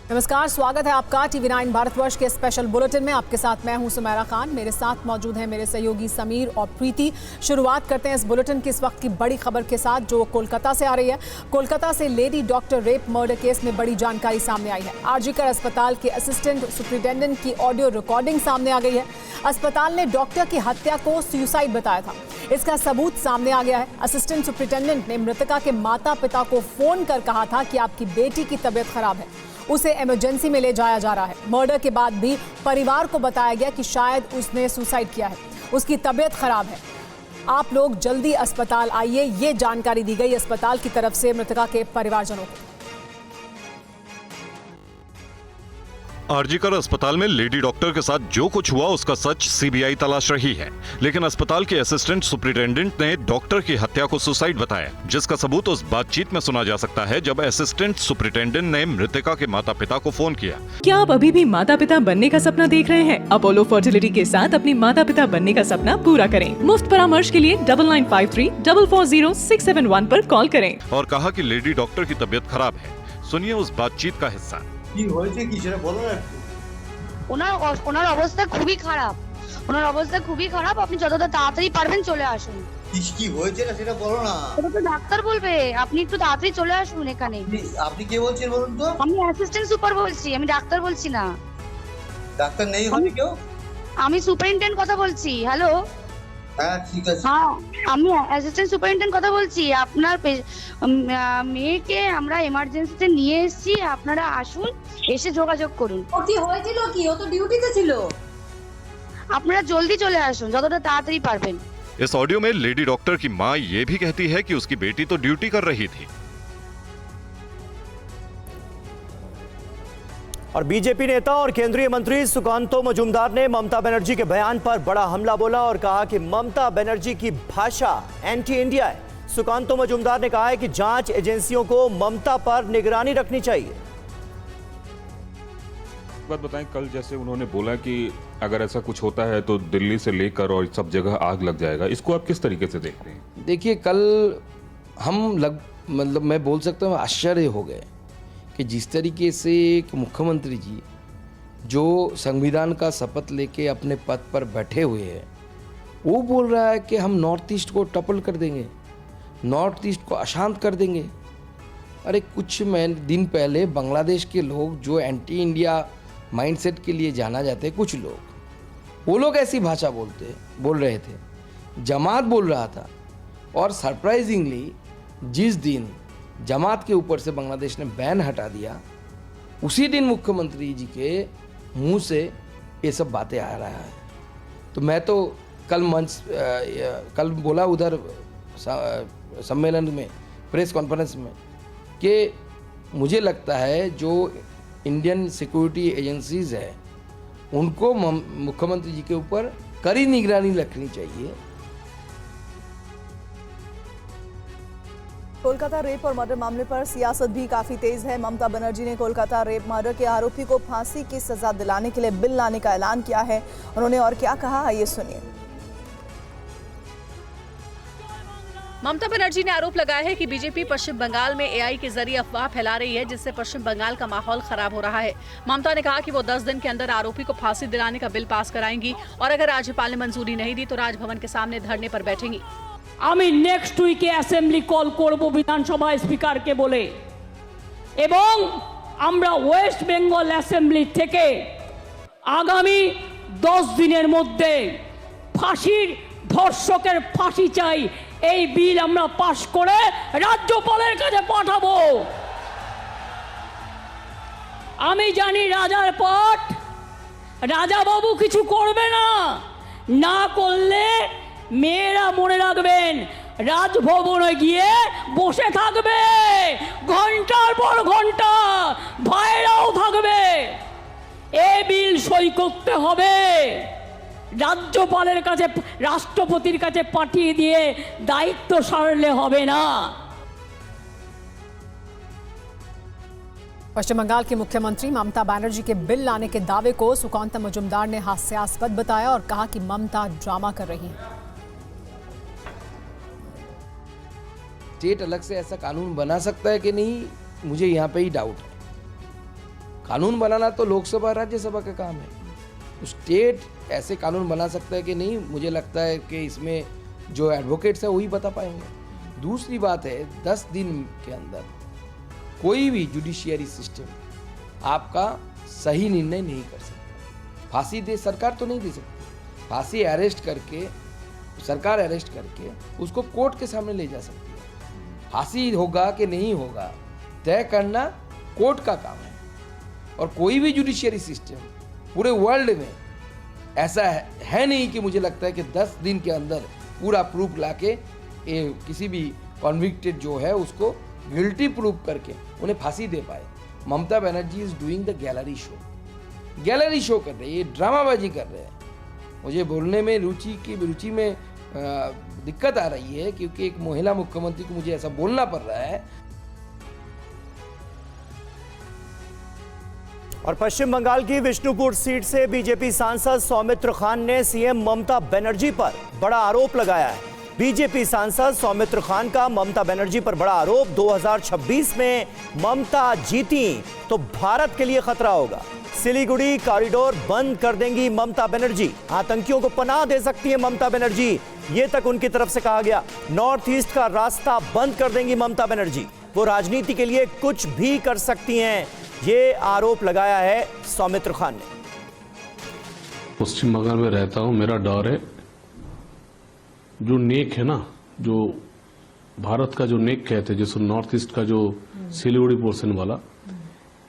नमस्कार, स्वागत है आपका TV9 भारतवर्ष के स्पेशल बुलेटिन में। आपके साथ मैं हूं सुमेरा खान। मेरे साथ मौजूद हैं मेरे सहयोगी समीर और प्रीति। शुरुआत करते हैं इस बुलेटिन की इस वक्त की बड़ी खबर के साथ जो कोलकाता से आ रही है। कोलकाता से lady doctor rape murder case में बड़ी जानकारी सामने आई है। आरजीकर अस्पताल के असिस्टेंट सुपरिटेंडेंट की ऑडियो रिकॉर्डिंग सामने आ गई है। अस्पताल ने डॉक्टर की हत्या को सुसाइड बताया था। इसका सबूत सामने आ गया है। असिस्टेंट सुपरिटेंडेंट ने मृतका के माता पिता को फोन कर कहा था कि आपकी बेटी की तबीयत खराब है, उसे इमरजेंसी में ले जाया जा रहा है। मर्डर के बाद भी परिवार को बताया गया कि शायद उसने सुसाइड किया है, उसकी तबीयत खराब है, आप लोग जल्दी अस्पताल आइए। ये जानकारी दी गई अस्पताल की तरफ से मृतका के परिवारजनों को। आरजीकर अस्पताल में लेडी डॉक्टर के साथ जो कुछ हुआ उसका सच सीबीआई तलाश रही है, लेकिन अस्पताल के असिस्टेंट सुपरिटेंडेंट ने डॉक्टर की हत्या को सुसाइड बताया, जिसका सबूत उस बातचीत में सुना जा सकता है जब असिस्टेंट सुपरिटेंडेंट ने मृतका के माता पिता को फोन किया। क्या आप अभी भी माता पिता बनने का सपना देख रहे हैं? अपोलो फर्टिलिटी के साथ अपनी माता पिता बनने का सपना पूरा करें। मुफ्त परामर्श के लिए 9953440671 पर कॉल करें। और कहा कि लेडी डॉक्टर की तबीयत खराब है। सुनिए उस बातचीत का हिस्सा। ওনার অবস্থা খুবই খারাপ, আপনি যতটা তাড়াতাড়ি পারবেন চলে আসুন। কি হয়েছে না সেটা বলো না। এটা তো ডাক্তার বলবে, আপনি একটু তাড়াতাড়ি চলে আসুন এখানে। আপনি কে বলছেন বলুন তো? আমি অ্যাসিস্ট্যান্ট সুপার বলছি, আমি ডাক্তার বলছি না। ডাক্তার নেই হবে কেউ? আমি সুপারিনটেন্ডেন্ট কথা বলছি। হ্যালো, হ্যাঁ ঠিক আছে। হ্যাঁ, আমি অ্যাসিস্ট্যান্ট সুপারিনটেন্ডেন্ট কথা বলছি। আপনার মেয়েকে আমরা এমার্জেন্সিতে নিয়ে এসেছি, আপনারা আসুন, এসে যোগাযোগ করুন। ও কি হয়েছিল কি? ও তো ডিউটিতে ছিল। আপনারা জলদি চলে আসুন, যতটা তাড়াতাড়ি পারবেন। इस ऑडियो में लेडी डॉक्टर की मां ये भी कहती है कि उसकी बेटी तो ड्यूटी कर रही थी। और बीजेपी नेता और केंद्रीय मंत्री सुकांतो मजूमदार ने ममता बनर्जी के बयान पर बड़ा हमला बोला और कहा कि ममता बनर्जी की भाषा एंटी इंडिया है। सुकांतो मजूमदार ने कहा है कि जांच एजेंसियों को ममता पर निगरानी रखनी चाहिए। बात बताएं, कल जैसे उन्होंने बोला कि अगर ऐसा कुछ होता है तो दिल्ली से लेकर और सब जगह आग लग जाएगा, इसको आप किस तरीके से देखते हैं? देखिए, कल हम मतलब मैं बोल सकता हूँ आश्चर्य हो गए कि जिस तरीके से एक मुख्यमंत्री जी जो संविधान का शपथ लेके अपने पद पर बैठे हुए हैं, वो बोल रहा है कि हम नॉर्थ ईस्ट को टपल कर देंगे, नॉर्थ ईस्ट को अशांत कर देंगे। अरे कुछ दिन पहले बांग्लादेश के लोग जो एंटी इंडिया माइंडसेट के लिए जाना जाते हैं, कुछ लोग, वो लोग ऐसी भाषा बोल रहे थे, जमात बोल रहा था। और सरप्राइजिंगली जिस दिन जमात के ऊपर से बांग्लादेश ने बैन हटा दिया, उसी दिन मुख्यमंत्री जी के मुंह से ये सब बातें आ रहा है। तो मैं तो कल बोला उधर सम्मेलन में, प्रेस कॉन्फ्रेंस में, कि मुझे लगता है जो इंडियन सिक्योरिटी एजेंसीज है उनको मुख्यमंत्री जी के ऊपर कड़ी निगरानी रखनी चाहिए। कोलकाता रेप और मर्डर मामले पर सियासत भी काफी तेज है। ममता बनर्जी ने कोलकाता रेप मर्डर के आरोपी को फांसी की सजा दिलाने के लिए बिल लाने का ऐलान किया है। उन्होंने और क्या कहा, आइए सुनिए। ममता बनर्जी ने आरोप लगाया है कि बीजेपी पश्चिम बंगाल में एआई के जरिए अफवाह फैला रही है, जिससे पश्चिम बंगाल का माहौल खराब हो रहा है। ममता ने कहा कि वो 10 दिन के अंदर आरोपी को फांसी दिलाने का बिल पास कराएंगी और अगर राज्यपाल ने मंजूरी नहीं दी तो राजभवन के सामने धरने पर बैठेंगी। আমি নেক্সট উইকে অ্যাসেম্বলি কল করব বিধানসভা স্পিকারকে বলে, এবং আমরা ওয়েস্ট বেঙ্গল অ্যাসেম্বলি থেকে আগামী 10 দিনের মধ্যে ফাঁসির ধর্ষকের ফাঁসি চাই এই বিল আমরা পাশ করে রাজ্যপালের কাছে পাঠাবো। আমি জানি রাজার পট রাজা বাবু কিছু করবে না, না করলে মেয়েরা মনে রাখবেন রাজভবনে গিয়ে বসে থাকবে ঘন্টার পর ঘন্টা, ভাইরাও থাকবে। এই বিল সই করতে হবে, রাজ্যপালের কাছে রাষ্ট্রপতির কাছে পাঠিয়ে দিয়ে দায়িত্ব সারলে হবে না। पश्चिम बंगाल की मुख्यमंत्री ममता बनर्जी के बिल लाने के दावे को सुकांतो मजूमदार ने हास्यास्पद बताया और कहा कि ममता ड्रामा कर रही है। स्टेट अलग से ऐसा कानून बना सकता है कि नहीं, मुझे यहाँ पे ही डाउट है। कानून बनाना तो लोकसभा राज्यसभा का काम है। तो स्टेट ऐसे कानून बना सकता है कि नहीं, मुझे लगता है कि इसमें जो एडवोकेट्स है वही बता पाएंगे। दूसरी बात है, 10 दिन के अंदर कोई भी जुडिशियरी सिस्टम आपका सही निर्णय नहीं कर सकता। फांसी दे सरकार तो नहीं दे सकती, फांसी अरेस्ट करके, सरकार अरेस्ट करके उसको कोर्ट के सामने ले जा सकती है। फांसी होगा कि नहीं होगा तय करना कोर्ट का काम है। और कोई भी जुडिशियरी सिस्टम पूरे वर्ल्ड में ऐसा है नहीं कि मुझे लगता है कि 10 दिन के अंदर पूरा प्रूफ लाके किसी भी कॉन्विक्टेड जो है उसको गिल्टी प्रूफ करके उन्हें फांसी दे पाए। Mamata Banerjee is doing the gallery show कर रहे हैं, ये ड्रामाबाजी कर रहे हैं। मुझे बोलने में रुचि में दिक्कत आ रही है क्योंकि एक महिला मुख्यमंत्री को मुझे ऐसा बोलना पड़ रहा है। और पश्चिम बंगाल की विष्णुपुर सीट से बीजेपी सांसद सौमित्र खान ने सीएम ममता बनर्जी पर बड़ा आरोप लगाया है। बीजेपी सांसद सौमित्र खान का ममता बनर्जी पर बड़ा आरोप, 2026 में ममता जीती तो भारत के लिए खतरा होगा। सिलीगुड़ी कॉरिडोर बंद कर देंगी ममता बनर्जी, आतंकियों को पनाह दे सकती है ममता बनर्जी, ये तक उनकी तरफ से कहा गया। नॉर्थ ईस्ट का रास्ता बंद कर देंगी ममता बनर्जी, वो राजनीति के लिए कुछ भी कर सकती हैं, ये आरोप लगाया है सौमित्र खान ने। पश्चिम बंगाल में रहता हूं, मेरा डर है जो नेक है ना, जो भारत का जो नेक कहते हैं, जैसे नॉर्थ ईस्ट का जो सिलीगुड़ी पोर्शन वाला,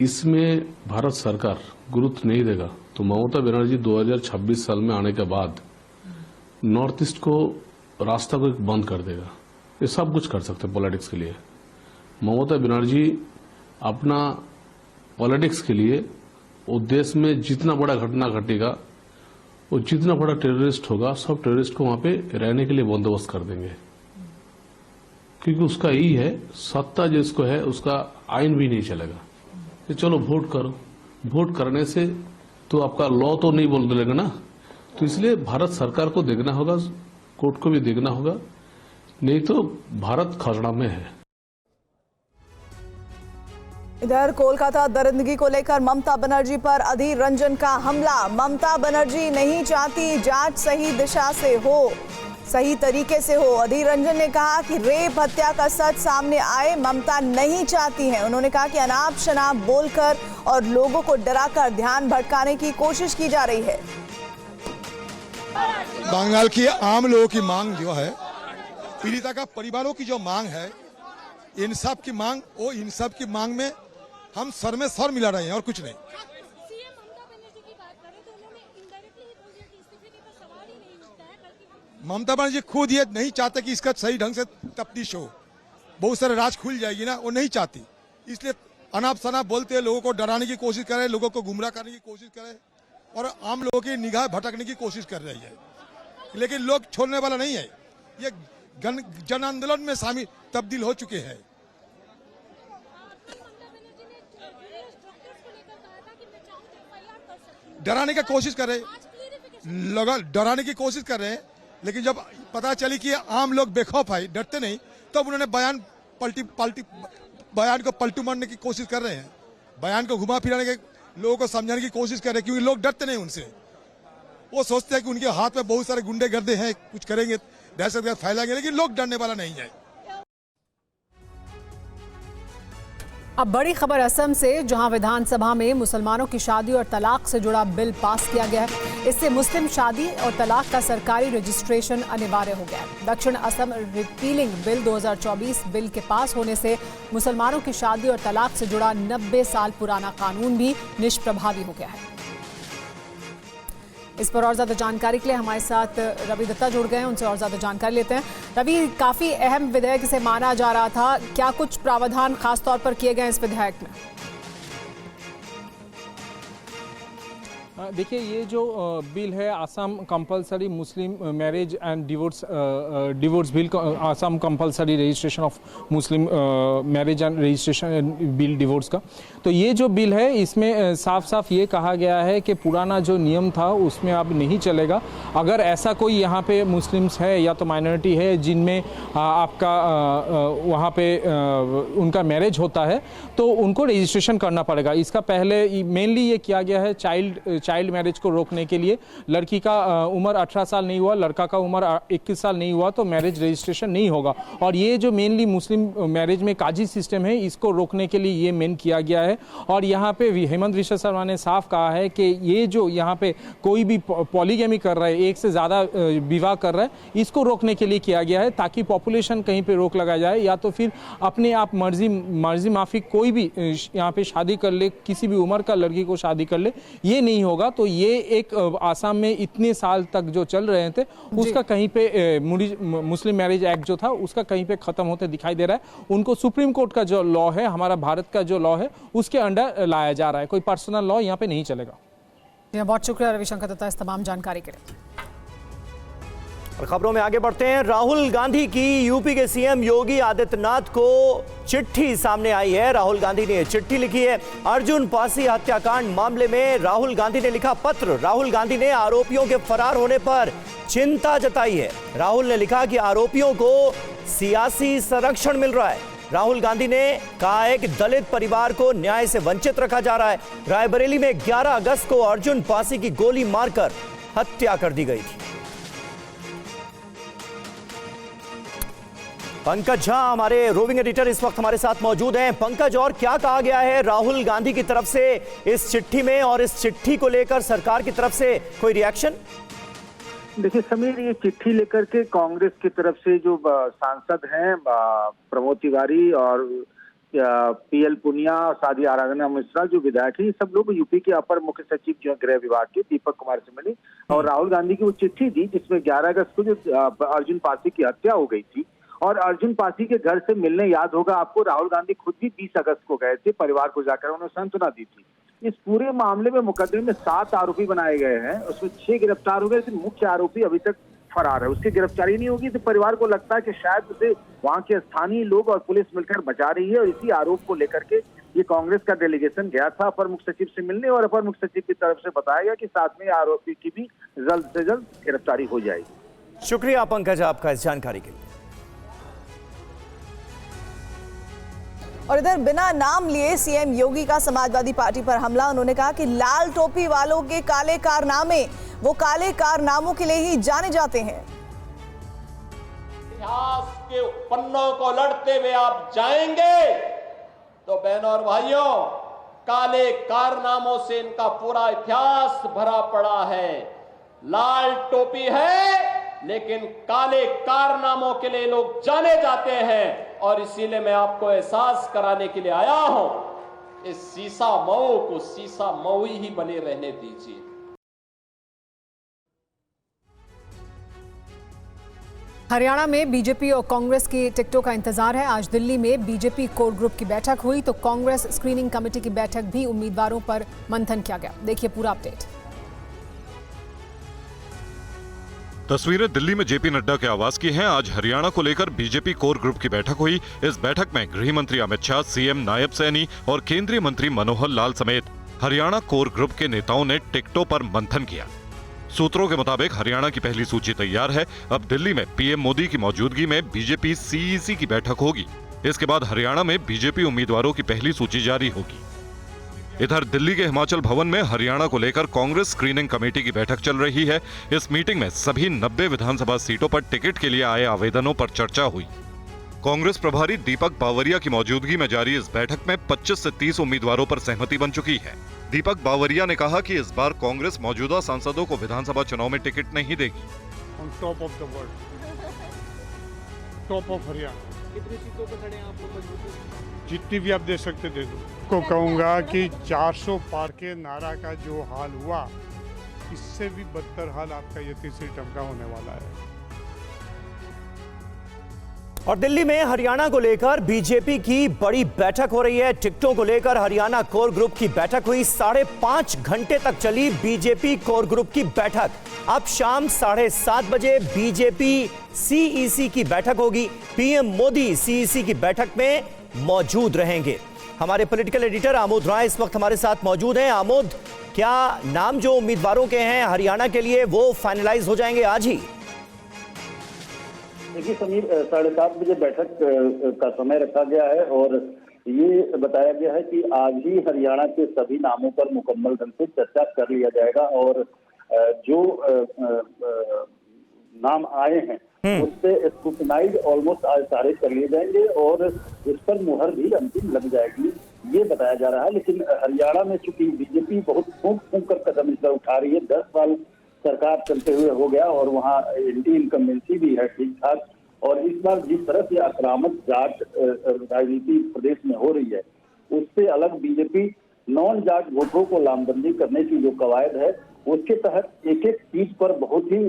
इसमें भारत सरकार गुरुत्व नहीं देगा तो ममता बनर्जी 2026 साल में आने के बाद नॉर्थ ईस्ट को रास्ता को बंद कर देगा। ये सब कुछ कर सकते हैं पॉलिटिक्स के लिए। ममता बनर्जी अपना पॉलिटिक्स के लिए वो देश में जितना बड़ा घटना घटेगा, वो जितना बड़ा टेररिस्ट होगा, सब टेररिस्ट को वहां पे रहने के लिए बंदोबस्त कर देंगे, क्योंकि उसका यही है, सत्ता जिसको है उसका आइन भी नहीं चलेगा। तो चलो वोट करो, वोट करने से तो आपका लॉ तो नहीं बोल देगा ना, तो इसलिए भारत सरकार को देखना होगा, कोर्ट को भी देखना होगा, नहीं तो भारत खतरा में है। इधर कोलकाता दरिंदगी को लेकर ममता बनर्जी पर अधीर रंजन का हमला। ममता बनर्जी नहीं चाहती जांच सही दिशा से हो, सही तरीके से हो। अधीर रंजन ने कहा कि रेप हत्या का सच सामने आए ममता नहीं चाहती हैं। उन्होंने कहा कि अनाप शनाप बोलकर और लोगों को डराकर ध्यान भटकाने की कोशिश की जा रही है। बंगाल की आम लोगों की मांग जो है, पीड़िता का परिवारों की जो मांग है, इंसाफ की मांग, वो इंसाफ की मांग में हम सर में सर मिला रहे हैं और कुछ नहीं। ममता बनर्जी खुद ये नहीं चाहते कि इसका सही ढंग से तफ्तीश हो, बहुत सारे राज खुल जाएगी ना, वो नहीं चाहती, इसलिए अनाप शनाप बोलते हैं, लोगों को डराने की कोशिश कर रहे हैं, लोगों को गुमराह करने की कोशिश कर रहे हैं और आम लोगों की निगाह भटकने की कोशिश कर रही है। लेकिन लोग छोड़ने वाला नहीं है, ये जन आंदोलन में शामिल तब्दील हो चुके हैं। डराने की कोशिश कर रहे, डराने की कोशिश कर रहे हैं, लेकिन जब पता चली कि आम लोग बेखौफ है, डरते नहीं, तब उन्होंने बयान को पलटू मारने की कोशिश कर रहे हैं, बयान को घुमा फिराने के, लोगों को समझाने की कोशिश कर रहे हैं, क्योंकि लोग डरते नहीं उनसे। वो सोचते हैं कि उनके हाथ में बहुत सारे गुंडे गर्दे हैं, कुछ करेंगे, दहशतगर्द फैलाएंगे, लेकिन लोग डरने वाला नहीं है। अब बड़ी खबर असम से, जहां विधानसभा में मुसलमानों की शादी और तलाक से जुड़ा बिल पास किया गया है। इससे मुस्लिम शादी और तलाक का सरकारी रजिस्ट्रेशन अनिवार्य हो गया है। दक्षिण असम रिपीलिंग बिल 2024 बिल के पास होने से मुसलमानों की शादी और तलाक से जुड़ा 90 साल पुराना कानून भी निष्प्रभावी हो गया है। इस पर और ज़्यादा जानकारी के लिए हमारे साथ रवि दत्ता जुड़ गए हैं, उनसे और ज़्यादा जानकारी लेते हैं। रवि, काफ़ी अहम विधेयक इसे माना जा रहा था, क्या कुछ प्रावधान खास तौर पर किए गए इस विधेयक में? देखिए, ये जो बिल है Assam compulsory Muslim marriage and divorce bill, Assam compulsory registration of Muslim marriage and registration bill divorce का, तो ये जो बिल है इसमें साफ साफ ये कहा गया है कि पुराना जो नियम था उसमें अब नहीं चलेगा। अगर ऐसा कोई यहाँ पे मुस्लिम्स है या तो माइनॉरिटी है जिनमें आपका वहाँ पे उनका मैरिज होता है तो उनको रजिस्ट्रेशन करना पड़ेगा। इसका पहले मेनली ये किया गया है चाइल्ड मैरिज को रोकने के लिए। लड़की का उम्र 18 साल नहीं हुआ, लड़का का उम्र 21 साल नहीं हुआ तो मैरिज रजिस्ट्रेशन नहीं होगा। और ये जो मेनली मुस्लिम मैरिज में काजी सिस्टम है इसको रोकने के लिए ये मेन किया गया है। और यहाँ पे हेमंत विश्व शर्मा ने साफ कहा है कि ये जो यहाँ पे कोई भी पॉलीगैमी कर रहा है, एक से ज़्यादा विवाह कर रहा है, इसको रोकने के लिए किया गया है ताकि पॉपुलेशन कहीं पे रोक लगाया जाए या तो फिर अपने आप मर्जी माफिक कोई भी यहाँ पे शादी कर ले, किसी भी उम्र का लड़की को शादी कर ले, ये नहीं होगा। तो ये एक आसाम में इतने साल तक जो चल रहे थे उसका कहीं पे मुस्लिम मैरिज एक्ट जो था उसका कहीं पे खत्म होते दिखाई दे रहा है। उनको सुप्रीम कोर्ट का जो लॉ है, हमारा भारत का जो लॉ है, उसके अंडर लाया जा रहा है। कोई पर्सनल लॉ यहाँ पे नहीं चलेगा। बहुत शुक्रिया रविशंकर दत्ता इस तमाम जानकारी के लिए। और खबरों में आगे बढ़ते हैं। राहुल गांधी की यूपी के सीएम योगी आदित्यनाथ को चिट्ठी सामने आई है। राहुल गांधी ने चिट्ठी लिखी है। अर्जुन पासी हत्याकांड मामले में राहुल गांधी ने लिखा पत्र। राहुल गांधी ने आरोपियों के फरार होने पर चिंता जताई है। राहुल ने लिखा कि आरोपियों को सियासी संरक्षण मिल रहा है। राहुल गांधी ने कहा है कि दलित परिवार को न्याय से वंचित रखा जा रहा है। रायबरेली में 11 अगस्त को अर्जुन पासी की गोली मारकर हत्या कर दी गई थी। पंकज झा हमारे रोविंग एडिटर इस वक्त हमारे साथ मौजूद हैं। पंकज, और क्या कहा गया है राहुल गांधी की तरफ से इस चिट्ठी में, और इस चिट्ठी को लेकर सरकार की तरफ से कोई रिएक्शन? देखिए समीर, ये चिट्ठी लेकर के कांग्रेस की तरफ से जो सांसद हैं प्रमोद तिवारी और पीएल पुनिया, साधी आराधना मिश्रा जो विधायक है, सब लोग यूपी के अपर मुख्य सचिव जो गृह विभाग के दीपक कुमार से मिले और राहुल गांधी की वो चिट्ठी दी जिसमें 11 अगस्त को जो अर्जुन पासी की हत्या हो गई थी। और अर्जुन पासी के घर से मिलने, याद होगा आपको, राहुल गांधी खुद भी 20 अगस्त को गए थे, परिवार को जाकर उन्होंने सांत्वना दी थी। इस पूरे मामले में मुकदमे में 7 आरोपी बनाए गए हैं, उसमें 6 गिरफ्तार हो गए, लेकिन मुख्य आरोपी अभी तक फरार है। उसकी गिरफ्तारी नहीं होगी तो परिवार को लगता है कि शायद उसे वहां के स्थानीय लोग और पुलिस मिलकर बचा रही है। और इसी आरोप को लेकर के ये कांग्रेस का डेलीगेशन गया था अपर मुख्य सचिव से मिलने, और अपर मुख्य सचिव की तरफ से बताया गया कि साथ में आरोपी की भी जल्द से जल्द गिरफ्तारी हो जाएगी। शुक्रिया पंकज आपका इस जानकारी के लिए। और इधर बिना नाम लिए सीएम योगी का समाजवादी पार्टी पर हमला। उन्होंने कहा कि लाल टोपी वालों के काले कारनामे वो काले कारनामों के लिए ही जाने जाते हैं। इतिहास के पन्नों को लड़ते हुए आप जाएंगे तो बहनों और भाइयों, काले कारनामों से इनका पूरा इतिहास भरा पड़ा है। लाल टोपी है लेकिन काले कारनामों के लिए लोग जाने जाते हैं, और इसीलिए मैं आपको एहसास कराने के लिए आया हूं, इस सीसा मऊ को सीसा मऊ ही बने रहने दीजिए। हरियाणा में बीजेपी और कांग्रेस की टिकटों का इंतजार है। आज दिल्ली में बीजेपी कोर ग्रुप की बैठक हुई तो कांग्रेस स्क्रीनिंग कमेटी की बैठक भी उम्मीदवारों पर मंथन किया गया। देखिए पूरा अपडेट। तस्वीरें दिल्ली में जेपी नड्डा के आवास की हैं। आज हरियाणा को लेकर बीजेपी कोर ग्रुप की बैठक हुई। इस बैठक में गृह मंत्री अमित शाह, सीएम, नायब सैनी और केंद्रीय मंत्री मनोहर लाल समेत हरियाणा कोर ग्रुप के नेताओं ने टिकटों पर मंथन किया। सूत्रों के मुताबिक हरियाणा की पहली सूची तैयार है। अब दिल्ली में पीएम मोदी की मौजूदगी में बीजेपी सीईसी की बैठक होगी। इसके बाद हरियाणा में बीजेपी उम्मीदवारों की पहली सूची जारी होगी। इधर दिल्ली के हिमाचल भवन में हरियाणा को लेकर कांग्रेस स्क्रीनिंग कमेटी की बैठक चल रही है। इस मीटिंग में सभी 90 विधानसभा सीटों पर टिकट के लिए आए आवेदनों पर चर्चा हुई। कांग्रेस प्रभारी दीपक बावरिया की मौजूदगी में जारी इस बैठक में 25 से 30 उम्मीदवारों पर सहमति बन चुकी है। दीपक बावरिया ने कहा कि इस बार कांग्रेस मौजूदा सांसदों को विधानसभा चुनाव में टिकट नहीं देगी। Top of the world, top of Haryana. कितनी सीटों पर खड़े हैं आप लोग? जितनी भी आप दे सकते दे दो। को कहूँगा कि 400 पार के नारा का जो हाल हुआ, इससे भी बदतर हाल आपका ये तीसरी टर्म का होने वाला है। और दिल्ली में हरियाणा को लेकर बीजेपी की बड़ी बैठक हो रही है। टिकटों को लेकर हरियाणा कोर ग्रुप की बैठक हुई। 5.5 घंटे तक चली बीजेपी कोर ग्रुप की बैठक। अब शाम 7:30 बजे बीजेपी सीईसी की बैठक होगी। पीएम मोदी सीईसी की बैठक में मौजूद रहेंगे। हमारे पॉलिटिकल एडिटर आमोद राय इस वक्त हमारे साथ मौजूद हैं। आमोद, क्या नाम जो उम्मीदवारों के हैं हरियाणा के लिए वो फाइनलाइज हो जाएंगे आज ही? देखिए समीर, 7:30 बजे बैठक का समय रखा गया है और ये बताया गया है कि आज ही हरियाणा के सभी नामों पर मुकम्मल ढंग से चर्चा कर लिया जाएगा और जो नाम आए हैं उससे स्क्रूटनाइज ऑलमोस्ट आज सारे कर लिए जाएंगे और इस पर मुहर भी अंतिम लग जाएगी, ये बताया जा रहा है। लेकिन हरियाणा में चूंकि बीजेपी बहुत फूंक फूंक कर कदम इस पर उठा रही है, 10 साल सरकार चलते हुए हो गया और वहाँ एंटी इनकम्बेंसी भी है ठीक ठाक, और इस बार जिस तरह से आक्रामक जाट राजनीति प्रदेश में हो रही है उससे अलग बीजेपी नॉन जाट वोटरों को लामबंदी करने की जो कवायद है उसके तहत एक एक सीट पर बहुत ही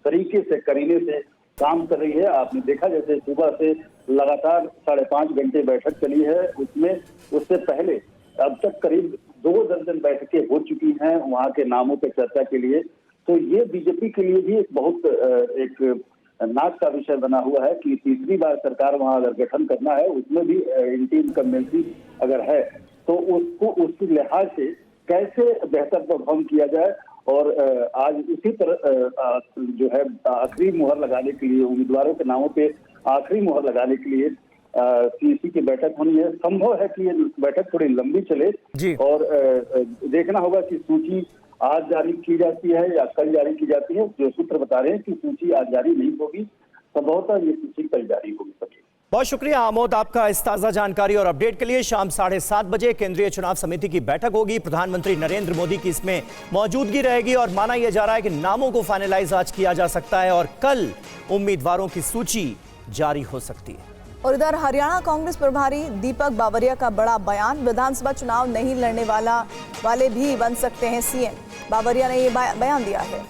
तरीके से करीने से काम कर रही है। आपने देखा जैसे सुबह से लगातार 5.5 घंटे बैठक चली है, उसमें उससे पहले अब तक करीब 2 दर्जन बैठकें हो चुकी हैं वहाँ के नामों पर चर्चा के लिए। तो ये बीजेपी के लिए भी एक बहुत एक नाक का विषय बना हुआ है कि तीसरी बार सरकार वहां अगर गठन करना है उसमें भी एंटी इनकम्बेंसी अगर है तो उसको उस लिहाज से कैसे बेहतर परफॉर्म किया जाए। और आज इसी तरह जो है आखिरी मुहर लगाने के लिए उम्मीदवारों के नामों पे आखिरी मुहर लगाने के लिए सीईसी की बैठक होनी है। संभव है कि ये बैठक थोड़ी लंबी चले और देखना होगा कि सूची आज जारी की जाती है या कल जारी की जाती है। जो सूत्र बता रहे हैं कि सूची आज जारी नहीं होगी, संभवतः ये सूची कल जारी होगी। बहुत शुक्रिया आमोद आपका इस ताज़ा जानकारी और अपडेट के लिए। शाम 7:30 बजे केंद्रीय चुनाव समिति की बैठक होगी। प्रधानमंत्री नरेंद्र मोदी की इसमें मौजूदगी रहेगी और माना यह जा रहा है कि नामों को फाइनलाइज आज किया जा सकता है और कल उम्मीदवारों की सूची जारी हो सकती है। और इधर हरियाणा कांग्रेस प्रभारी दीपक बावरिया का बड़ा बयान, विधानसभा चुनाव नहीं लड़ने वाले भी बन सकते हैं सीएम। बावरिया ने ये बयान दिया है।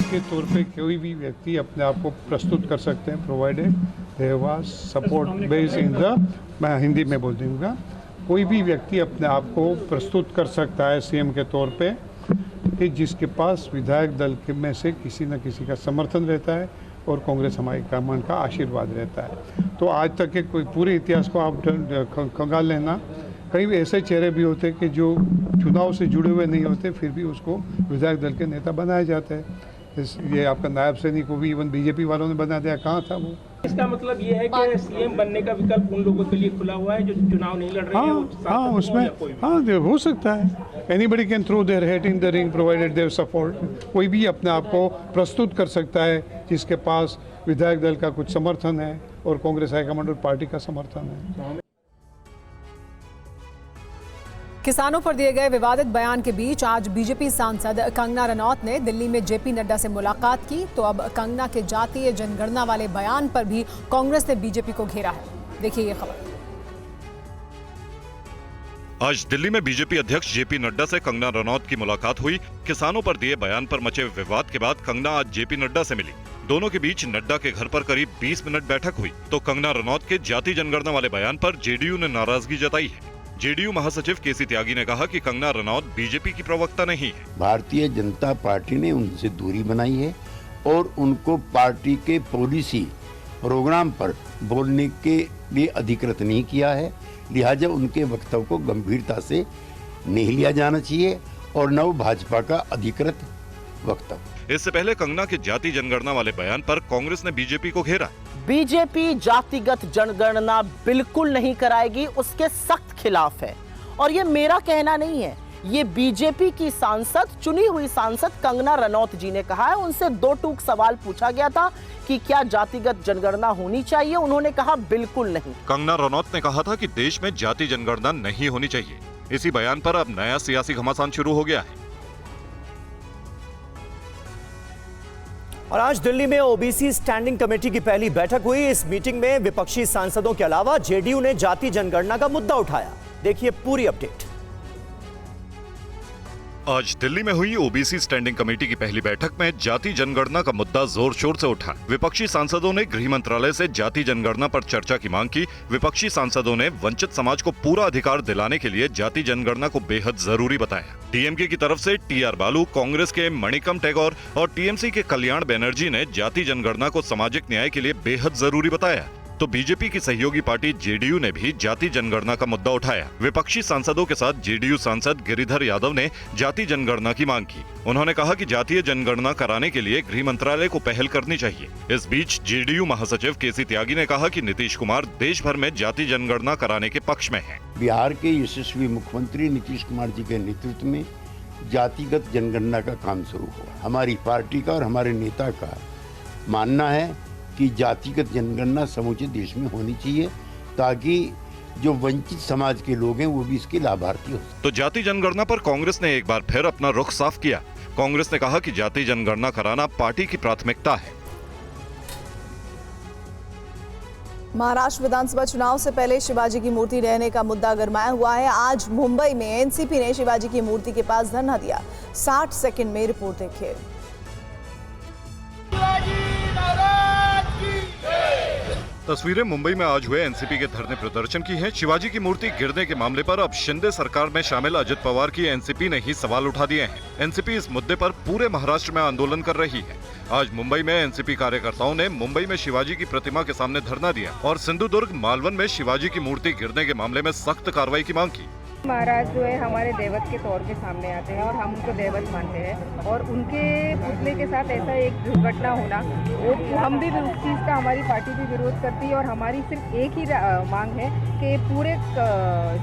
के तौर पे कोई भी व्यक्ति अपने आप को प्रस्तुत कर सकते हैं provided there was support based in the, मैं हिंदी में बोल दूंगा, कोई भी व्यक्ति अपने आप को प्रस्तुत कर सकता है सीएम के तौर पे कि जिसके पास विधायक दल के में से किसी न किसी का समर्थन रहता है और कांग्रेस हाईकमान का आशीर्वाद रहता है। तो आज तक के कोई पूरे इतिहास को आप खंगाल लेना, कई ऐसे चेहरे भी होते कि जो चुनाव से जुड़े हुए नहीं होते फिर भी उसको विधायक दल के नेता बनाए जाते हैं। ये आपका नायब सैनिक को भी इवन बीजेपी वालों ने बना दिया, कहाँ था वो? इसका मतलब ये है कि सीएम बनने का विकल्प उन लोगों के लिए खुला हुआ है जो चुनाव नहीं लड़ रहे हैं। हाँ उसमें हाँ हो सकता है। Anybody can throw their hat in the ring provided there support. कोई भी अपने आप को प्रस्तुत कर सकता है जिसके पास विधायक दल का कुछ समर्थन है और कांग्रेस हाईकमांड और पार्टी का समर्थन है। किसानों पर दिए गए विवादित बयान के बीच आज बीजेपी सांसद कंगना रनौत ने दिल्ली में जेपी नड्डा से मुलाकात की। तो अब कंगना के जातीय जनगणना वाले बयान पर भी कांग्रेस ने बीजेपी को घेरा है। देखिए ये खबर। आज दिल्ली में बीजेपी अध्यक्ष जेपी नड्डा से कंगना रनौत की मुलाकात हुई। किसानों पर दिए बयान पर मचे विवाद के बाद कंगना आज जेपी नड्डा से मिली। दोनों के बीच नड्डा के घर पर करीब 20 मिनट बैठक हुई। तो कंगना रनौत के जाति जनगणना वाले बयान पर जेडीयू ने नाराजगी जताई है। जेडीयू महासचिव केसी त्यागी ने कहा कि कंगना रनौत बीजेपी की प्रवक्ता नहीं है। भारतीय जनता पार्टी ने उनसे दूरी बनाई है और उनको पार्टी के पॉलिसी प्रोग्राम पर बोलने के लिए अधिकृत नहीं किया है। लिहाजा उनके वक्तव्य को गंभीरता से नहीं लिया जाना चाहिए और न वो भाजपा का अधिकृत वक्तव्य। इससे पहले कंगना के जाति जनगणना वाले बयान पर कांग्रेस ने बीजेपी को घेरा। बीजेपी जातिगत जनगणना बिल्कुल नहीं कराएगी, उसके सख्त खिलाफ है। और ये मेरा कहना नहीं है, ये बीजेपी की सांसद, चुनी हुई सांसद कंगना रनौत जी ने कहा है। उनसे 2 टूक सवाल पूछा गया था कि क्या जातिगत जनगणना होनी चाहिए, उन्होंने कहा बिल्कुल नहीं। कंगना रनौत ने कहा था कि देश में जाति जनगणना नहीं होनी चाहिए। इसी बयान पर अब नया सियासी घमासान शुरू हो गया है। और आज दिल्ली में ओबीसी स्टैंडिंग कमेटी की पहली बैठक हुई। इस मीटिंग में विपक्षी सांसदों के अलावा जेडीयू ने जाति जनगणना का मुद्दा उठाया। देखिए पूरी अपडेट। आज दिल्ली में हुई ओबीसी स्टैंडिंग कमेटी की पहली बैठक में जाति जनगणना का मुद्दा जोर शोर से उठा। विपक्षी सांसदों ने गृह मंत्रालय से जाति जनगणना पर चर्चा की मांग की। विपक्षी सांसदों ने वंचित समाज को पूरा अधिकार दिलाने के लिए जाति जनगणना को बेहद जरूरी बताया। डीएमके की तरफ से टीआर बालू, कांग्रेस के मणिकम टैगोर और टीएमसी के कल्याण बनर्जी ने जाति जनगणना को सामाजिक न्याय के लिए बेहद जरूरी बताया। तो बीजेपी की सहयोगी पार्टी जेडीयू ने भी जाति जनगणना का मुद्दा उठाया। विपक्षी सांसदों के साथ जेडीयू सांसद गिरिधर यादव ने जाति जनगणना की मांग की। उन्होंने कहा कि जातीय जनगणना कराने के लिए गृह मंत्रालय को पहल करनी चाहिए। इस बीच जेडीयू महासचिव केसी त्यागी ने कहा कि नीतीश कुमार देश भर में जाति जनगणना कराने के पक्ष में हैं। बिहार के यशस्वी मुख्यमंत्री नीतीश कुमार जी के नेतृत्व में जातिगत जनगणना का काम शुरू हुआ। हमारी पार्टी का और हमारे नेता का मानना है कि जातिगत जनगणना समूचे देश में होनी चाहिए ताकि जो वंचित समाज के लोग हैं वो भी इसके लाभार्थी हो। तो जाति जनगणना पर कांग्रेस ने एक बार फिर अपना रुख साफ किया। कांग्रेस ने कहा कि जाति जनगणना कराना पार्टी की प्राथमिकता है। महाराष्ट्र विधानसभा चुनाव से पहले शिवाजी की मूर्ति ढहने का मुद्दा गरमाया हुआ है। आज मुंबई में एनसीपी ने शिवाजी की मूर्ति के पास धरना दिया। 60 सेकंड में रिपोर्ट देखिए। तस्वीरें मुंबई में आज हुए एनसीपी के धरने प्रदर्शन की हैं। शिवाजी की मूर्ति गिरने के मामले पर अब शिंदे सरकार में शामिल अजित पवार की एनसीपी ने ही सवाल उठा दिए हैं। एनसीपी इस मुद्दे पर पूरे महाराष्ट्र में आंदोलन कर रही है। आज मुंबई में एनसीपी कार्यकर्ताओं ने मुंबई में शिवाजी की प्रतिमा के सामने धरना दिया और सिंधुदुर्ग मालवन में शिवाजी की मूर्ति गिरने के मामले में सख्त कार्रवाई की मांग की। महाराज जो है हमारे दैवत के तौर पे सामने आते हैं और हम उनको दैवत मानते हैं और उनके पुतले के साथ ऐसा एक दुर्घटना होना वो हम भी उस चीज़ का हमारी पार्टी भी विरोध करती है और हमारी सिर्फ एक ही मांग है कि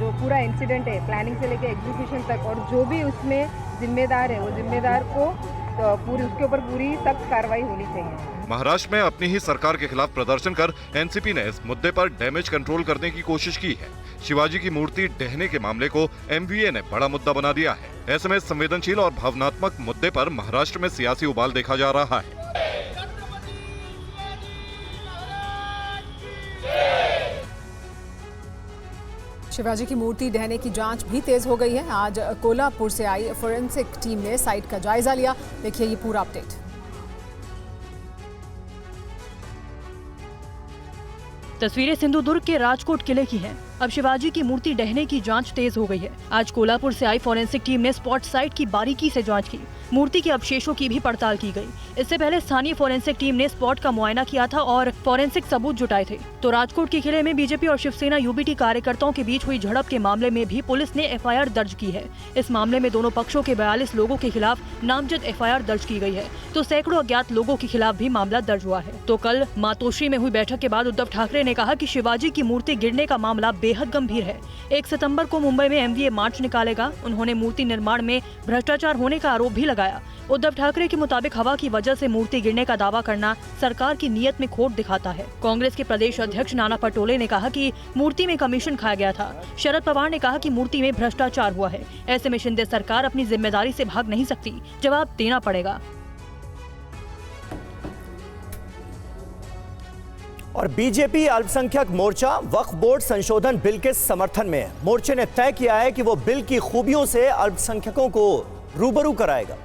जो पूरा इंसिडेंट है प्लानिंग से लेकर एग्जीक्यूशन तक और जो भी उसमें जिम्मेदार है वो जिम्मेदार को पूरी उसके ऊपर पूरी सख्त कार्रवाई होनी चाहिए। महाराष्ट्र में अपनी ही सरकार के खिलाफ प्रदर्शन कर एनसीपी ने इस मुद्दे पर डैमेज कंट्रोल करने की कोशिश की है। शिवाजी की मूर्ति ढहने के मामले को एमवीए ने बड़ा मुद्दा बना दिया है। ऐसे में संवेदनशील और भावनात्मक मुद्दे पर महाराष्ट्र में सियासी उबाल देखा जा रहा है। शिवाजी की मूर्ति ढहने की जांच भी तेज हो गई है। आज कोल्हापुर से आई फोरेंसिक टीम ने साइट का जायजा लिया। देखिए ये पूरा अपडेट। तस्वीरें सिंधुदुर्ग के राजकोट किले की हैं। अब शिवाजी की मूर्ति ढहने की जांच तेज हो गई है। आज कोल्हापुर से आई फोरेंसिक टीम ने स्पॉट साइट की बारीकी से जांच की। मूर्ति के अवशेषों की भी पड़ताल की गई। इससे पहले स्थानीय फोरेंसिक टीम ने स्पॉट का मुआयना किया था और फोरेंसिक सबूत जुटाए थे। तो राजकोट के किले में बीजेपी और शिवसेना यूबीटी कार्यकर्ताओं के बीच हुई झड़प के मामले में भी पुलिस ने एफआईआर दर्ज की है। इस मामले में दोनों पक्षों के 42 लोगों के खिलाफ नामजद एफआईआर दर्ज की गई है। तो सैकड़ों अज्ञात लोगों के खिलाफ भी मामला दर्ज हुआ है। तो कल मातोश्री में हुई बैठक के बाद उद्धव ठाकरे ने कहा कि शिवाजी की मूर्ति गिरने का मामला बेहद गंभीर है। 1 सितंबर को मुंबई में एमवीए मार्च निकालेगा। उन्होंने मूर्ति निर्माण में भ्रष्टाचार होने का आरोप भी लगाया। उद्धव ठाकरे के मुताबिक हवा की वजह से मूर्ति गिरने का दावा करना सरकार की नीयत में खोट दिखाता है। कांग्रेस के प्रदेश अध्यक्ष नाना पटोले ने कहा कि मूर्ति में कमीशन खाया गया था। शरद पवार ने कहा कि मूर्ति में भ्रष्टाचार हुआ है। ऐसे में शिंदे सरकार अपनी जिम्मेदारी से भाग नहीं सकती, जवाब देना पड़ेगा। और बीजेपी अल्पसंख्यक मोर्चा वक्फ बोर्ड संशोधन बिल के समर्थन में है। मोर्चे ने तय किया है कि वो बिल की खूबियों से अल्पसंख्यकों को रूबरू कराएगा।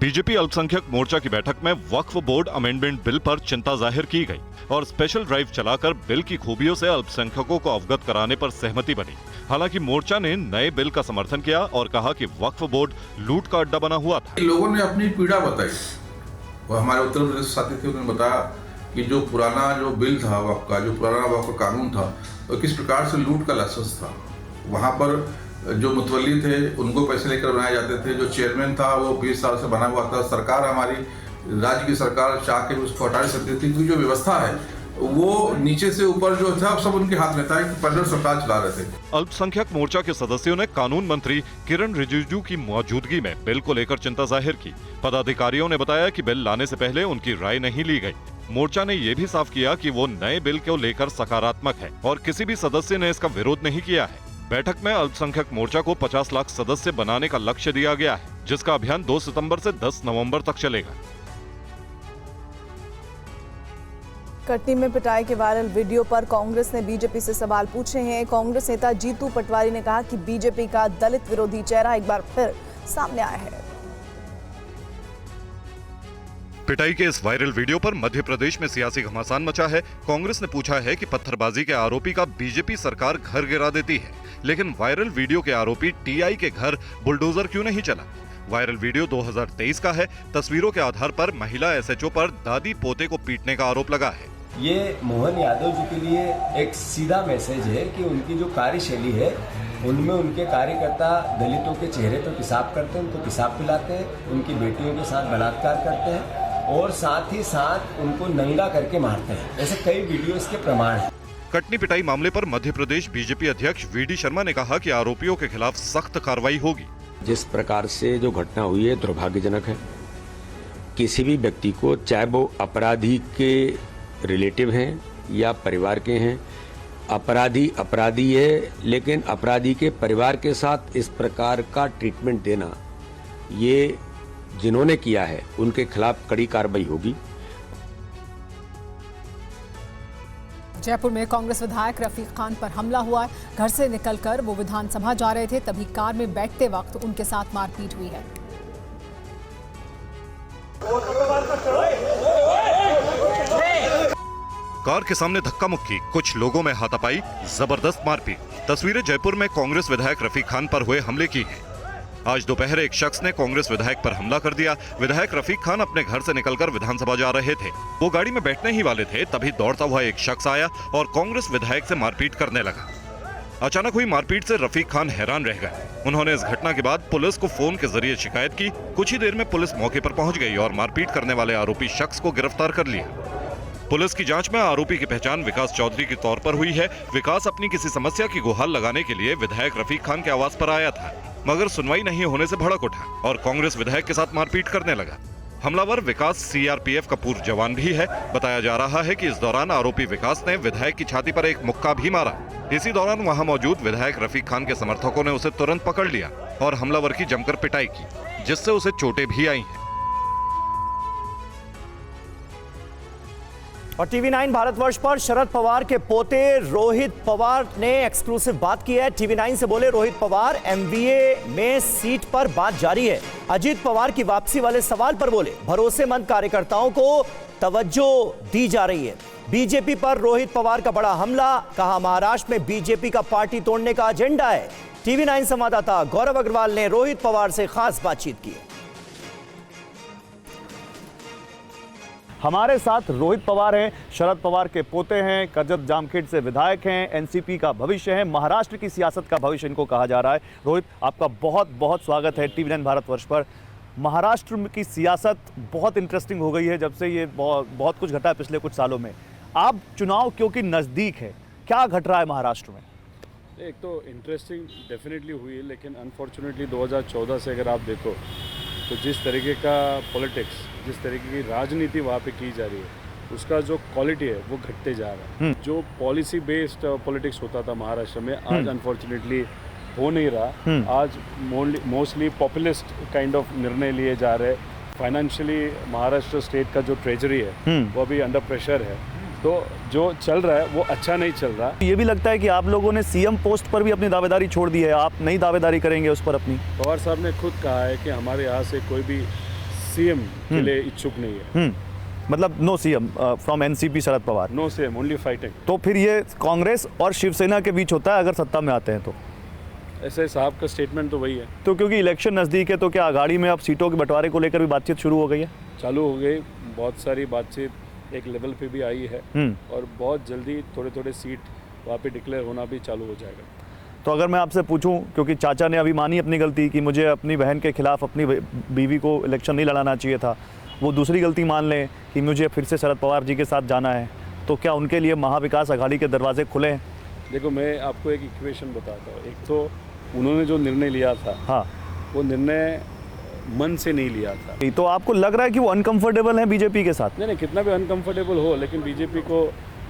बीजेपी अल्पसंख्यक मोर्चा की बैठक में वक्फ बोर्ड अमेंडमेंट बिल पर चिंता जाहिर की गई और स्पेशल ड्राइव चलाकर बिल की खूबियों से अल्पसंख्यकों को अवगत कराने पर सहमति बनी। हालांकि मोर्चा ने नए बिल का समर्थन किया और कहा कि वक्फ बोर्ड लूट का अड्डा बना हुआ था। लोगों ने अपनी पीड़ा बताई। वो हमारे उत्तर प्रदेश साथी थे, उन्होंने बताया कि जो पुराना जो बिल था वक्फ का, जो पुराना वक्फ कानून था, तो किस प्रकार से लूट का लाइसेंस था। वहाँ पर जो मुतवल्ली थे उनको पैसे लेकर बनाए जाते थे। जो चेयरमैन था वो 20 साल से बना हुआ था। सरकार, हमारी राज्य की सरकार चाह के उसको हटा सकती थी क्योंकि जो व्यवस्था है वो नीचे से ऊपर जो था सब उनके हाथ में था कि फederal सरकार चला रहे थे। अल्पसंख्यक मोर्चा के सदस्यों ने कानून मंत्री किरण रिजिजू की मौजूदगी में बिल को लेकर चिंता जाहिर की। पदाधिकारियों ने बताया कि बिल लाने से पहले उनकी राय नहीं ली गई। मोर्चा ने यह भी साफ किया कि वो नए बिल को लेकर सकारात्मक है और किसी भी सदस्य ने इसका विरोध नहीं किया है। बैठक में अल्पसंख्यक मोर्चा को 50 लाख सदस्य बनाने का लक्ष्य दिया गया है, जिसका अभियान 2 सितंबर से 10 नवंबर तक चलेगा। कटनी में पिटाई के वायरल वीडियो पर कांग्रेस ने बीजेपी से सवाल पूछे हैं। कांग्रेस नेता जीतू पटवारी ने कहा कि बीजेपी का दलित विरोधी चेहरा एक बार फिर सामने आया है। पिटाई के इस वायरल वीडियो पर मध्य प्रदेश में सियासी घमासान मचा है। कांग्रेस ने पूछा है कि पत्थरबाजी के आरोपी का बीजेपी सरकार घर गिरा देती है, लेकिन वायरल वीडियो के आरोपी टीआई के घर बुलडोजर क्यों नहीं चला। वायरल वीडियो 2023 का है। तस्वीरों के आधार पर महिला एसएचओ पर दादी पोते को पीटने का आरोप लगा है। ये मोहन यादव जी के लिए एक सीधा मैसेज है कि उनकी जो कार्यशैली है उनमें उनके कार्यकर्ता दलितों के चेहरे पर पेशाब करते हैं, उनको पेशाब पिलाते हैं, उनकी बेटियों के साथ बलात्कार करते हैं और साथ ही साथ उनको नंगा करके मारते हैं। ऐसे कई वीडियो इसके प्रमाण हैं। कटनी पिटाई मामले पर मध्य प्रदेश बीजेपी अध्यक्ष वीडी शर्मा ने कहा कि आरोपियों के खिलाफ सख्त कार्रवाई होगी। जिस प्रकार से जो घटना हुई है दुर्भाग्यजनक है। किसी भी व्यक्ति को, चाहे वो अपराधी के रिलेटिव हैं या परिवार के हैं, अपराधी है, लेकिन अपराधी के परिवार के साथ इस प्रकार का ट्रीटमेंट देना, ये जिन्होंने किया है उनके खिलाफ कड़ी कार्रवाई होगी। जयपुर में कांग्रेस विधायक रफीक खान पर हमला हुआ। घर से निकलकर वो विधानसभा जा रहे थे, तभी कार में बैठते वक्त उनके साथ मारपीट हुई है। कार के सामने धक्का मुक्की, कुछ लोगों में हाथापाई, जबरदस्त मारपीट। तस्वीरें जयपुर में कांग्रेस विधायक रफीक खान पर हुए हमले की हैं। आज दोपहर एक शख्स ने कांग्रेस विधायक पर हमला कर दिया। विधायक रफीक खान अपने घर से निकलकर विधानसभा जा रहे थे। वो गाड़ी में बैठने ही वाले थे, तभी दौड़ता हुआ एक शख्स आया और कांग्रेस विधायक से मारपीट करने लगा। अचानक हुई मारपीट से रफीक खान हैरान रह गए। उन्होंने इस घटना के बाद पुलिस को फोन के जरिए शिकायत की। कुछ ही देर में पुलिस मौके पर पहुंच गई और मारपीट करने वाले आरोपी शख्स को गिरफ्तार कर लिया। पुलिस की जांच में आरोपी की पहचान विकास चौधरी के तौर पर हुई है। विकास अपनी किसी समस्या की गुहार लगाने के लिए विधायक रफीक खान के आवास पर आया था, मगर सुनवाई नहीं होने से भड़क उठा और कांग्रेस विधायक के साथ मारपीट करने लगा। हमलावर विकास सीआरपीएफ का पूर्व जवान भी है। बताया जा रहा है कि इस दौरान आरोपी विकास ने विधायक की छाती पर एक मुक्का भी मारा। इसी दौरान वहां मौजूद विधायक रफीक खान के समर्थकों ने उसे तुरंत पकड़ लिया और हमलावर की जमकर पिटाई की, जिससे उसे चोटें भी आई हैं। और टीवी9 भारतवर्ष पर शरद पवार के पोते रोहित पवार ने एक्सक्लूसिव बात की है। टीवी9 से बोले रोहित पवार, एमवीए में सीट पर बात जारी है। अजीत पवार की वापसी वाले सवाल पर बोले भरोसेमंद कार्यकर्ताओं को तवज्जो दी जा रही है। बीजेपी पर रोहित पवार का बड़ा हमला, कहा महाराष्ट्र में बीजेपी का पार्टी तोड़ने का एजेंडा है। टीवी9 संवाददाता गौरव अग्रवाल ने रोहित पवार से खास बातचीत की। हमारे साथ रोहित पवार हैं, शरद पवार के पोते हैं, कर्जत जामखेड़ से विधायक हैं, एनसीपी का भविष्य है, महाराष्ट्र की सियासत का भविष्य इनको कहा जा रहा है। रोहित, आपका बहुत बहुत स्वागत है टीवी9 भारतवर्ष पर। महाराष्ट्र की सियासत बहुत इंटरेस्टिंग हो गई है जब से ये बहुत कुछ घटा है पिछले कुछ सालों में। आप चुनाव क्योंकि नज़दीक है, क्या घट रहा है महाराष्ट्र में? एक तो इंटरेस्टिंग डेफिनेटली हुई है, लेकिन अनफॉर्चुनेटली 2014 से अगर आप देखो तो जिस तरीके का पॉलिटिक्स, जिस तरीके की राजनीति वहाँ पे की जा रही है, उसका जो क्वालिटी है वो घटते जा रहा है। जो पॉलिसी बेस्ड पॉलिटिक्स होता था महाराष्ट्र में, आज अनफॉर्चुनेटली हो नहीं रहा। आज मोस्टली पॉपुलिस्ट काइंड ऑफ निर्णय लिए जा रहे हैं। फाइनेंशियली महाराष्ट्र स्टेट का जो ट्रेजरी है वो अभी अंडर प्रेशर है, तो जो चल रहा है वो अच्छा नहीं चल रहा। ये भी लगता है कि आप लोगों ने सीएम पोस्ट पर भी अपनी दावेदारी छोड़ दी है, आप नई दावेदारी करेंगे उस पर अपनी? पवार साहब ने खुद कहा है कि हमारे यहाँ से कोई भी सीएम के लिए इच्छुक नहीं है। मतलब no CM from NCP Sharad Pawar? No CM, only fighting. तो फिर ये कांग्रेस और शिवसेना के बीच होता है अगर सत्ता में आते हैं तो? ऐसे साहब का स्टेटमेंट तो वही है। तो क्योंकि इलेक्शन नज़दीक है तो क्या अघाड़ी में अब सीटों के बंटवारे को लेकर भी बातचीत शुरू हो गई है? चालू हो गई, बहुत सारी बातचीत एक लेवल पे भी आई है और बहुत जल्दी थोड़े थोड़े सीट वहाँ पे डिक्लेयर होना भी चालू हो जाएगा। तो अगर मैं आपसे पूछूं, क्योंकि चाचा ने अभी मानी अपनी गलती कि मुझे अपनी बहन के खिलाफ अपनी बीवी को इलेक्शन नहीं लड़ाना चाहिए था, वो दूसरी गलती मान लें कि मुझे फिर से शरद पवार जी के साथ जाना है, तो क्या उनके लिए महाविकास अघाड़ी के दरवाजे खुले हैं? देखो, मैं आपको एक इक्वेशन बताता हूँ। एक तो उन्होंने जो निर्णय लिया था, हाँ, वो निर्णय मन से नहीं लिया था। तो आपको लग रहा है कि वो अनकंफर्टेबल है बीजेपी के साथ? नहीं, कितना भी अनकंफर्टेबल हो, लेकिन बीजेपी को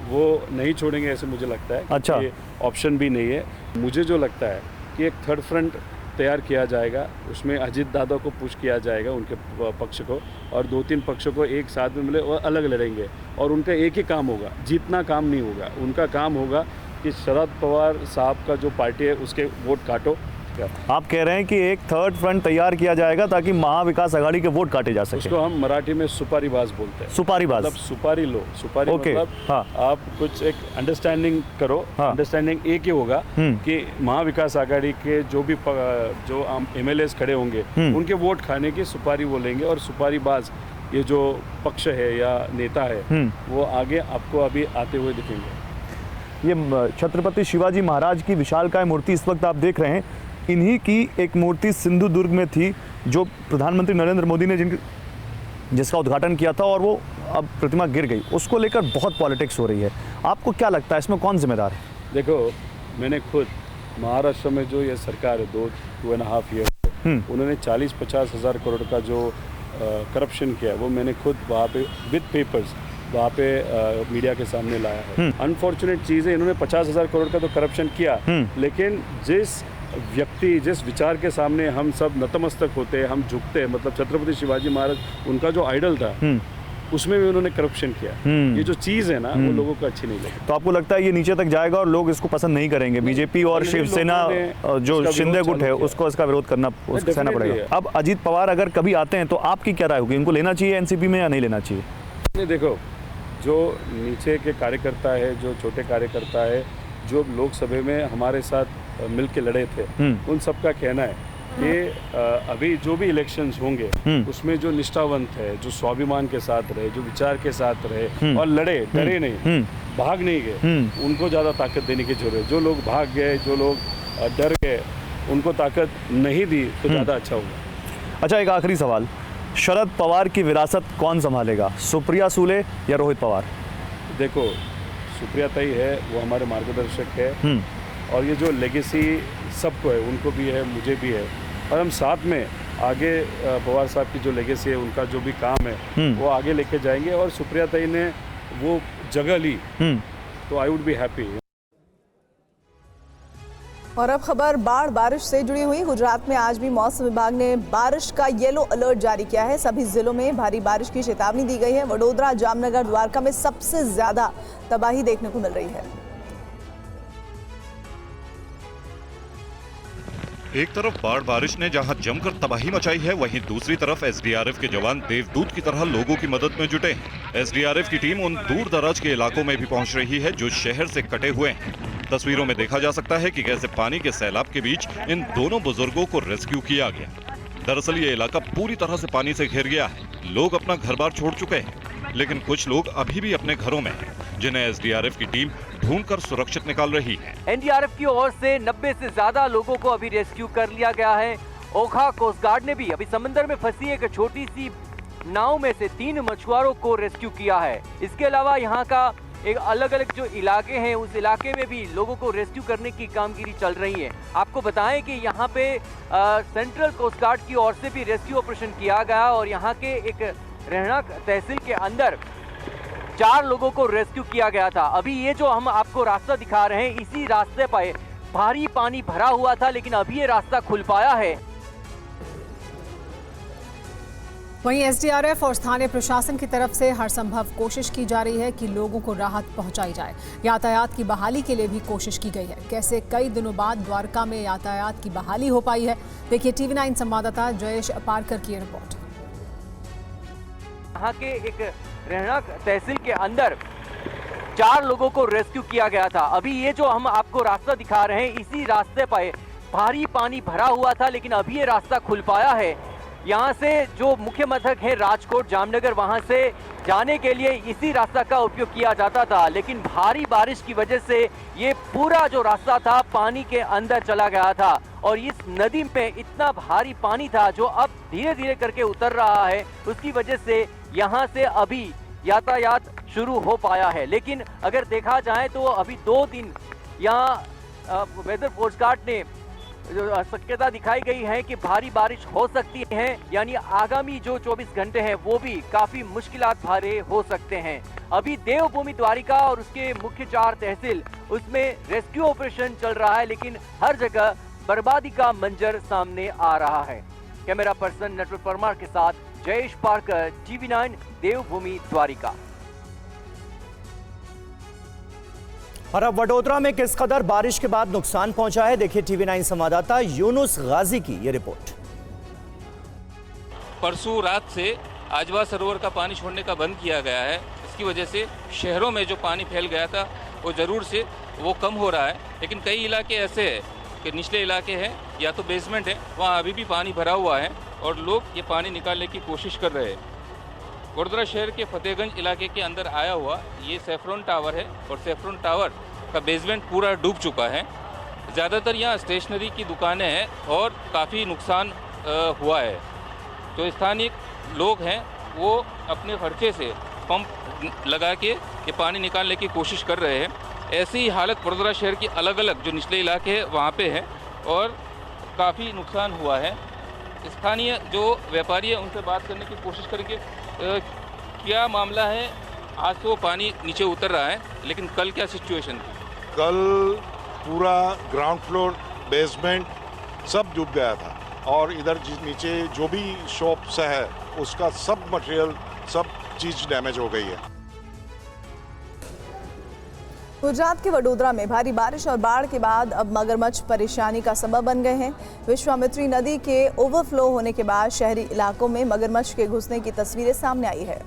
वो नहीं छोड़ेंगे ऐसे मुझे लगता है। अच्छा, ऑप्शन भी नहीं है। मुझे जो लगता है कि एक थर्ड फ्रंट तैयार किया जाएगा, उसमें अजीत दादा को पुश किया जाएगा, उनके पक्ष को, और 2-3 पक्षों को एक साथ में मिले और अलग लड़ेंगे। और उनका एक ही काम होगा, जीतना काम नहीं होगा, उनका काम होगा कि शरद पवार साहब का जो पार्टी है उसके वोट काटो। आप कह रहे हैं कि एक थर्ड फ्रंट तैयार किया जाएगा ताकि महाविकास आघाड़ी के वोट काटे जा सके। उसको हम मराठी में सुपारीबाज बोलते हैं। सुपारीबाज मतलब सुपारी लो, सुपारी ओके, मतलब हाँ। आप कुछ एक अंडरस्टैंडिंग करो, हाँ। अंडरस्टैंडिंग एक ही होगा कि महाविकास आघाड़ी के जो भी जो MLAs खड़े होंगे उनके वोट खाने की सुपारी वो लेंगे, और सुपारीबाज ये जो पक्ष है या नेता है वो आगे आपको अभी आते हुए दिखेंगे। ये छत्रपति शिवाजी महाराज की विशालकाय मूर्ति इस वक्त आप देख रहे हैं, इन्हीं की एक मूर्ति सिंधुदुर्ग में थी जो प्रधानमंत्री नरेंद्र मोदी ने जिसका उद्घाटन किया था, और वो अब प्रतिमा गिर गई, उसको लेकर बहुत पॉलिटिक्स हो रही है। आपको क्या लगता है इसमें कौन जिम्मेदार है? देखो, मैंने खुद महाराष्ट्र में जो ये सरकार है 2.5 ईयर उन्होंने 40-50 हज़ार करोड़ का जो करप्शन किया है वो मैंने खुद वहाँ पे विद पेपर्स वहाँ पे मीडिया के सामने लाया है। अनफॉर्चुनेट चीज़ है, इन्होंने 50,000 करोड़ का तो करप्शन किया, लेकिन जिस व्यक्ति जिस विचार के सामने हम सब नतमस्तक होते हैं, हम झुकते हैं, मतलब छत्रपति शिवाजी महाराज उनका जो आइडल था उसमें भी उन्होंने करप्शन किया। ये जो चीज़ है ना वो लोगों को अच्छी नहीं लगी। तो आपको लगता है ये नीचे तक जाएगा और लोग इसको पसंद नहीं करेंगे? बीजेपी और शिवसेना जो शिंदे गुट है उसको इसका विरोध करना सहना पड़ेगा। अब अजीत पवार अगर कभी आते हैं तो आपकी क्या राय होगी, इनको लेना चाहिए एनसीपी में या नहीं लेना चाहिए? नहीं, देखो, जो नीचे के कार्यकर्ता है, जो छोटे कार्यकर्ता है, जो लोकसभा में हमारे साथ मिल के लड़े थे, उन सब का कहना है कि अभी जो भी इलेक्शंस होंगे उसमें जो निष्ठावंत है, जो स्वाभिमान के साथ रहे, जो विचार के साथ रहे और लड़े, डरे नहीं, भाग नहीं गए, उनको ज़्यादा ताकत देने की जरूरत है। जो लोग भाग गए, जो लोग डर गए, उनको ताकत नहीं दी तो ज़्यादा अच्छा होगा। अच्छा, एक आखिरी सवाल, शरद पवार की विरासत कौन संभालेगा, सुप्रिया सुले या रोहित पवार? देखो, सुप्रिया ताई है, वो हमारे मार्गदर्शक है, और ये जो लेगेसी सबको है, उनको भी है, मुझे भी है, और हम साथ में आगे पवार साहब की जो लेगेसी है, उनका जो भी काम है वो आगे लेके जाएंगे। और सुप्रिया ताई ने वो जगह ली तो आई वुड बी हैप्पी। और अब खबर बाढ़ बारिश से जुड़ी हुई। गुजरात में आज भी मौसम विभाग ने बारिश का येलो अलर्ट जारी किया है। सभी जिलों में भारी बारिश की चेतावनी दी गई है। वडोदरा, जामनगर, द्वारका में सबसे ज्यादा तबाही देखने को मिल रही है। एक तरफ बाढ़ बारिश ने जहां जमकर तबाही मचाई है, वहीं दूसरी तरफ एसडीआरएफ के जवान देवदूत की तरह लोगों की मदद में जुटे हैं। एसडीआरएफ की टीम उन दूर दराज के इलाकों में भी पहुंच रही है जो शहर से कटे हुए हैं। तस्वीरों में देखा जा सकता है कि कैसे पानी के सैलाब के बीच इन दोनों बुजुर्गों को रेस्क्यू किया गया। दरअसल ये इलाका पूरी तरह से पानी से घिर गया है। लोग अपना घर बार छोड़ चुके हैं, लेकिन कुछ लोग अभी भी अपने घरों में हैं, जिन्हें एसडीआरएफ की टीम ढूंढकर सुरक्षित निकाल रही है। एनडीआरएफ की ओर से 90 से ज्यादा लोगों को अभी रेस्क्यू कर लिया गया है। ओखा कोस्ट गार्ड ने भी अभी समंदर में फंसी एक छोटी सी नाव में से 3 मछुआरों को रेस्क्यू किया है। इसके अलावा यहाँ का एक अलग अलग जो इलाके हैं, उस इलाके में भी लोगों को रेस्क्यू करने की कामगिरी चल रही है। आपको बताएं कि यहाँ पे सेंट्रल कोस्ट गार्ड की ओर से भी रेस्क्यू ऑपरेशन किया गया और यहाँ के एक रहणांक तहसील के अंदर 4 लोगों को रेस्क्यू किया गया था। अभी ये जो हम आपको रास्ता दिखा रहे हैं, इसी रास्ते पर भारी पानी भरा हुआ था, लेकिन अभी ये रास्ता खुल पाया है। वहीं एसडीआरएफ और स्थानीय प्रशासन की तरफ से हर संभव कोशिश की जा रही है कि लोगों को राहत पहुंचाई जाए। यातायात की बहाली के लिए भी कोशिश की गई है। कैसे कई दिनों बाद द्वारका में यातायात की बहाली हो पाई है, देखिए TV9 संवाददाता जयेश पारकर की रिपोर्ट। यहाँ के एक रहणांक तहसील के अंदर 4 लोगों को रेस्क्यू किया गया था। अभी ये जो हम आपको रास्ता दिखा रहे हैं, इसी रास्ते पर भारी पानी भरा हुआ था, लेकिन अभी ये रास्ता खुल पाया है। यहाँ से जो मुख्य मथक है राजकोट, जामनगर, वहाँ से जाने के लिए इसी रास्ता का उपयोग किया जाता था, लेकिन भारी बारिश की वजह से ये पूरा जो रास्ता था पानी के अंदर चला गया था और इस नदी में इतना भारी पानी था जो अब धीरे धीरे करके उतर रहा है। उसकी वजह से यहाँ से अभी यातायात शुरू हो पाया है। लेकिन अगर देखा जाए तो अभी 2 दिन यहाँ वेदर फोरकास्ट ने जो शक्यता दिखाई गई है कि भारी बारिश हो सकती है, यानी आगामी जो 24 घंटे हैं वो भी काफी मुश्किलात भरे हो सकते हैं। अभी देवभूमि द्वारिका और उसके मुख्य 4 तहसील, उसमें रेस्क्यू ऑपरेशन चल रहा है, लेकिन हर जगह बर्बादी का मंजर सामने आ रहा है। कैमरा पर्सन नटवर परमार के साथ जयेश पारकर, TV9 देवभूमि द्वारिका। और अब वडोदरा में किस कदर बारिश के बाद नुकसान पहुंचा है, देखिए TV9 संवाददाता यूनुस गाजी की ये रिपोर्ट। परसों रात से आजवा सरोवर का पानी छोड़ने का बंद किया गया है। इसकी वजह से शहरों में जो पानी फैल गया था वो जरूर से वो कम हो रहा है, लेकिन कई इलाके ऐसे हैं कि निचले इलाके हैं या तो बेसमेंट है, वहाँ अभी भी पानी भरा हुआ है और लोग ये पानी निकालने की कोशिश कर रहे हैं। वडोदरा शहर के फतेहगंज इलाके के अंदर आया हुआ ये सैफरॉन टावर है और सैफरॉन टावर का बेसमेंट पूरा डूब चुका है। ज़्यादातर यहाँ स्टेशनरी की दुकानें हैं और काफ़ी नुकसान हुआ है। जो स्थानीय लोग हैं वो अपने खर्चे से पंप लगा के ये पानी निकालने की कोशिश कर रहे हैं। ऐसी ही हालत वडोदरा शहर की अलग अलग जो निचले इलाके हैं वहाँ पे है और काफ़ी नुकसान हुआ है। स्थानीय जो व्यापारी है उनसे बात करने की कोशिश करके क्या मामला है, आज तो पानी नीचे उतर रहा है लेकिन कल क्या सिचुएशन थी? कल पूरा ग्राउंड फ्लोर बेसमेंट सब डूब गया था और इधर नीचे जो भी शॉप्स है उसका सब मटेरियल सब चीज़ डैमेज हो गई है। गुजरात के वडोदरा में भारी बारिश और बाढ़ के बाद अब मगरमच्छ परेशानी का सबब बन गए हैं। विश्वामित्री नदी के ओवरफ्लो होने के बाद शहरी इलाकों में मगरमच्छ के घुसने की तस्वीरें सामने आई है।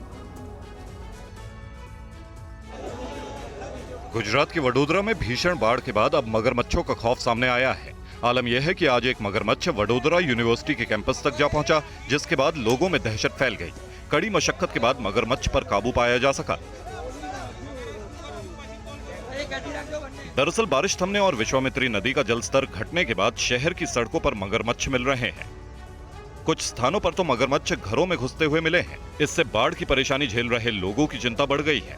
गुजरात के वडोदरा में भीषण बाढ़ के बाद अब मगरमच्छों का खौफ सामने आया है। आलम यह है कि आज एक मगरमच्छ वडोदरा यूनिवर्सिटी के कैंपस तक जा पहुंचा, जिसके बाद लोगों में दहशत फैल गई। कड़ी मशक्कत के बाद मगरमच्छ पर काबू पाया जा सका। दरअसल बारिश थमने और विश्वामित्री नदी का जलस्तर घटने के बाद शहर की सड़कों पर मगरमच्छ मिल रहे हैं। कुछ स्थानों पर तो मगरमच्छ घरों में घुसते हुए मिले हैं। इससे बाढ़ की परेशानी झेल रहे लोगों की चिंता बढ़ गई है।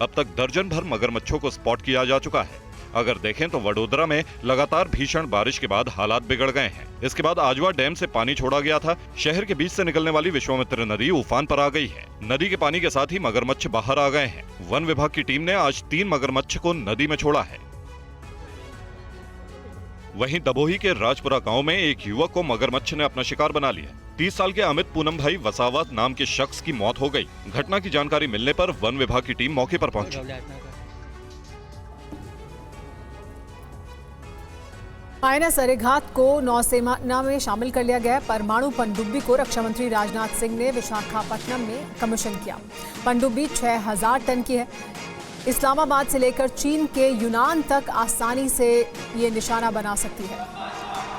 अब तक दर्जन भर मगरमच्छों को स्पॉट किया जा चुका है। अगर देखें तो वडोदरा में लगातार भीषण बारिश के बाद हालात बिगड़ गए हैं। इसके बाद आजवा डैम से पानी छोड़ा गया था। शहर के बीच से निकलने वाली विश्वामित्री नदी उफान पर आ गई है। नदी के पानी के साथ ही मगरमच्छ बाहर आ गए हैं। वन विभाग की टीम ने आज 3 मगरमच्छ को नदी में छोड़ा है। वहीं दभोही के राजपुरा गांव में एक युवक को मगरमच्छ ने अपना शिकार बना लिया। 30 साल के अमित पूनम भाई वसावा नाम के शख्स की मौत हो गई। घटना की जानकारी मिलने पर वन विभाग की टीम मौके पर पहुंची। INS अरेघात को नौसेना में शामिल कर लिया गया। परमाणु पनडुब्बी को रक्षा मंत्री राजनाथ सिंह ने विशाखापट्टनम में कमीशन किया। पनडुब्बी 6000 टन की है। इस्लामाबाद से लेकर चीन के यूनान तक आसानी से ये निशाना बना सकती है।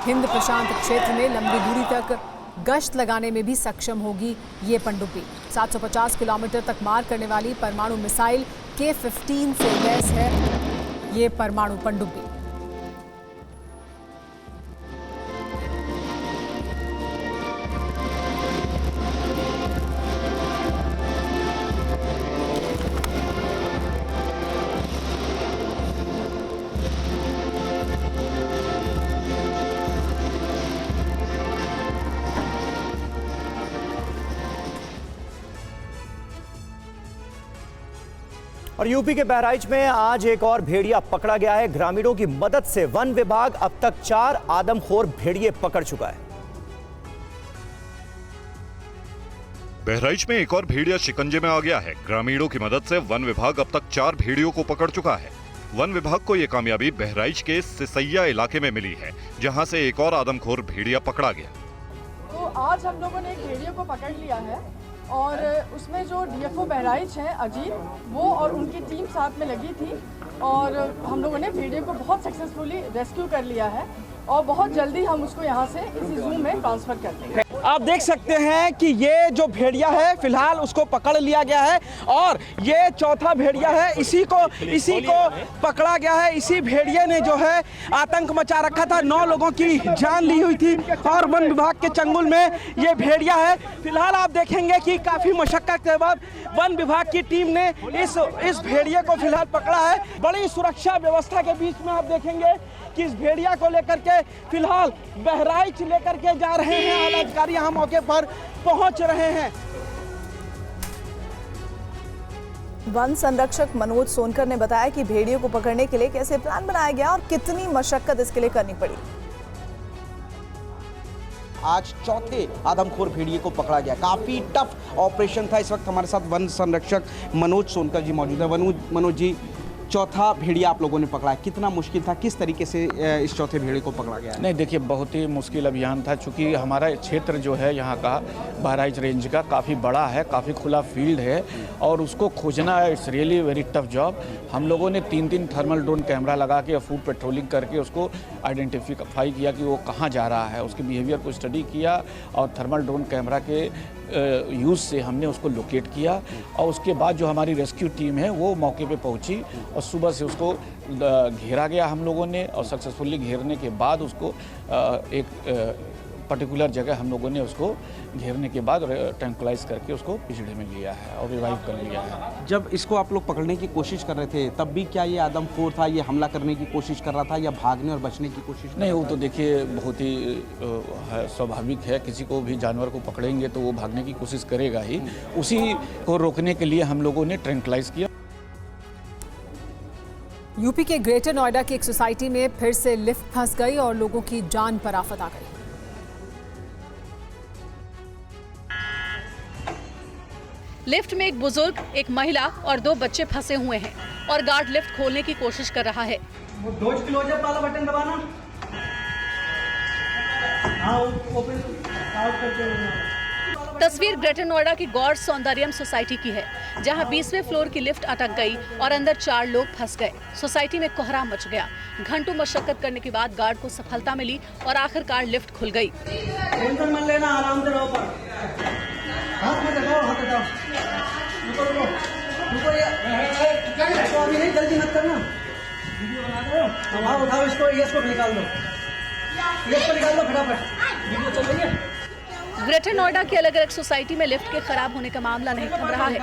हिंद प्रशांत क्षेत्र में लंबी दूरी तक गश्त लगाने में भी सक्षम होगी ये पनडुब्बी। 750 किलोमीटर तक मार करने वाली परमाणु मिसाइल K-15 से लैस है ये परमाणु पनडुब्बी। और यूपी के बहराइच में आज एक और भेड़िया पकड़ा गया है। ग्रामीणों की मदद से वन विभाग अब तक 4 आदमखोर भेड़िए पकड़ चुका है। बहराइच में एक और भेड़िया शिकंजे में आ गया है। ग्रामीणों की मदद से वन विभाग अब तक 4 भेड़ियों को पकड़ चुका है। वन विभाग को यह कामयाबी बहराइच के सिसैया इलाके में मिली है, जहां से एक और आदमखोर भेड़िया पकड़ा गया। तो आज हम लोगों ने एक भेड़िए को पकड़ लिया है और उसमें जो DFO बहराइच हैं अजीत, वो और उनकी टीम साथ में लगी थी और हम लोगों ने भेड़िए को बहुत सक्सेसफुली रेस्क्यू कर लिया है और बहुत जल्दी हम उसको यहाँ से इसी जू में ट्रांसफर कर देंगे। आप देख सकते हैं कि ये जो भेड़िया है फिलहाल उसको पकड़ लिया गया है और ये चौथा भेड़िया है। इसी को पकड़ा गया है। इसी भेड़िए ने जो है आतंक मचा रखा था। 9 लोगों की जान ली हुई थी और वन विभाग के चंगुल में ये भेड़िया है। फिलहाल आप देखेंगे कि काफी मशक्कत के बाद वन विभाग की टीम ने इस भेड़िए को फिलहाल पकड़ा है। बड़ी सुरक्षा व्यवस्था के बीच में आप देखेंगे कि इस भेड़िया को लेकर के फिलहाल बहराइच लेकर के जा रहे हैं। आला अधिकारी यहाँ मौके पर पहुंच रहे हैं। वन संरक्षक मनोज सोनकर ने बताया कि भेड़ियों को पकड़ने के लिए कैसे प्लान बनाया गया और कितनी मशक्कत इसके लिए करनी पड़ी। आज चौथे आदमखोर भेड़िए को पकड़ा गया। काफ़ी टफ ऑपरेशन था। इस वक्त हमारे साथ वन संरक्षक मनोज सोनकर जी मौजूद है। मनोज जी, चौथा भेड़िया आप लोगों ने पकड़ा है, कितना मुश्किल था, किस तरीके से इस चौथे भेड़िए को पकड़ा गया है? नहीं, देखिए बहुत ही मुश्किल अभियान था, चूँकि हमारा क्षेत्र जो है यहाँ का बहराइच रेंज का काफ़ी बड़ा है, काफ़ी खुला फील्ड है और उसको खोजना it's really very tough job. हम लोगों ने 3 थर्मल ड्रोन कैमरा लगा के फूड पेट्रोलिंग करके उसको आइडेंटिफाई किया कि वो कहाँ जा रहा है, उसके बिहेवियर को स्टडी किया और थर्मल ड्रोन कैमरा के यूज़ से हमने उसको लोकेट किया और उसके बाद जो हमारी रेस्क्यू टीम है वो मौके पे पहुंची और सुबह से उसको घेरा गया हम लोगों ने और सक्सेसफुली घेरने के बाद उसको एक पर्टिकुलर जगह हम लोगों ने उसको घेरने के बाद ट्रैंकुलाइज करके उसको पिंजड़े में लिया है और रिवाइव कर लिया है। जब इसको आप लोग पकड़ने की कोशिश कर रहे थे तब भी क्या ये आदमखोर था, ये हमला करने की कोशिश कर रहा था या भागने और बचने की कोशिश? नहीं, वो तो देखिए बहुत ही स्वाभाविक है, किसी को भी जानवर को पकड़ेंगे तो वो भागने की कोशिश करेगा ही। उसी को रोकने के लिए हम लोगों ने ट्रैंकुलाइज किया। यूपी के ग्रेटर नोएडा की एक सोसाइटी में फिर से लिफ्ट फंस गई और लोगों की जान पर आफत आ गई। लिफ्ट में एक बुजुर्ग, एक महिला और 2 बच्चे फंसे हुए हैं और गार्ड लिफ्ट खोलने की कोशिश कर रहा है। वो डोज क्लोजअप वाला बटन दबाना। हाँ, ओपन आउट करके। तस्वीर ग्रेटर नोएडा की गौर सौंदर्यम सोसाइटी की है, जहां 20वें फ्लोर की लिफ्ट अटक गई और अंदर 4 लोग फंस गए। सोसाइटी में कोहराम मच गया। घंटों मशक्कत करने के बाद गार्ड को सफलता मिली और आखिरकार लिफ्ट खुल गई। टेंशन मत लेना, आराम से रहो। हाथ में लगाओ, हाथ हटाओ। रुको ये इसको अभी नहीं, जल्दी मत करना। वीडियो बना दो। अब उठाओ इसको, ये इसको निकाल दो, ये इसको निकाल दो फटाफट, वीडियो चल रही है। ग्रेटर नोएडा की अलग अलग सोसाइटी में लिफ्ट के खराब होने का मामला नहीं थम रहा है।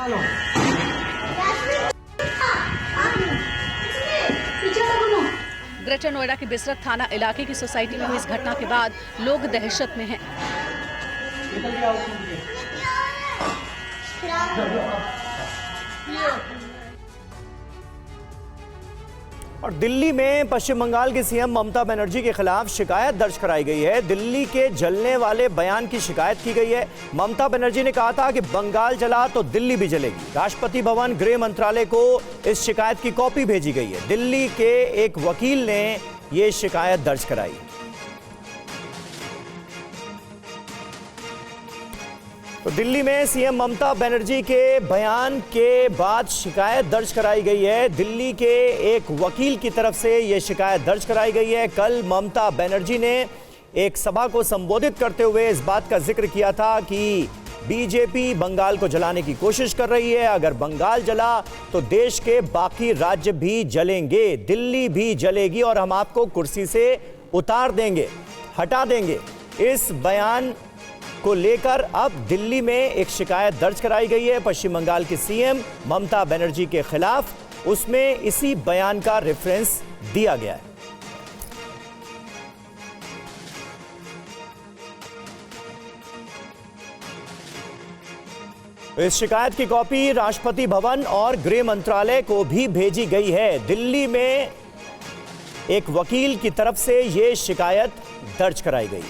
ग्रेटर नोएडा के बिसरत थाना इलाके की सोसाइटी में हुई इस घटना के बाद लोग दहशत में हैं। और दिल्ली में पश्चिम बंगाल की सीएम ममता बनर्जी के खिलाफ शिकायत दर्ज कराई गई है। दिल्ली के जलने वाले बयान की शिकायत की गई है। ममता बनर्जी ने कहा था कि बंगाल जला तो दिल्ली भी जलेगी। राष्ट्रपति भवन गृह मंत्रालय को इस शिकायत की कॉपी भेजी गई है। दिल्ली के एक वकील ने यह शिकायत दर्ज कराई। तो दिल्ली में सीएम ममता बनर्जी के बयान के बाद शिकायत दर्ज कराई गई है। दिल्ली के एक वकील की तरफ से यह शिकायत दर्ज कराई गई है। कल ममता बनर्जी ने एक सभा को संबोधित करते हुए इस बात का जिक्र किया था कि बीजेपी बंगाल को जलाने की कोशिश कर रही है। अगर बंगाल जला तो देश के बाकी राज्य भी जलेंगे, दिल्ली भी जलेगी और हम आपको कुर्सी से उतार देंगे, हटा देंगे। इस बयान को लेकर अब दिल्ली में एक शिकायत दर्ज कराई गई है पश्चिम बंगाल की सीएम ममता बनर्जी के खिलाफ। उसमें इसी बयान का रेफरेंस दिया गया है। इस शिकायत की कॉपी राष्ट्रपति भवन और गृह मंत्रालय को भी भेजी गई है। दिल्ली में एक वकील की तरफ से यह शिकायत दर्ज कराई गई।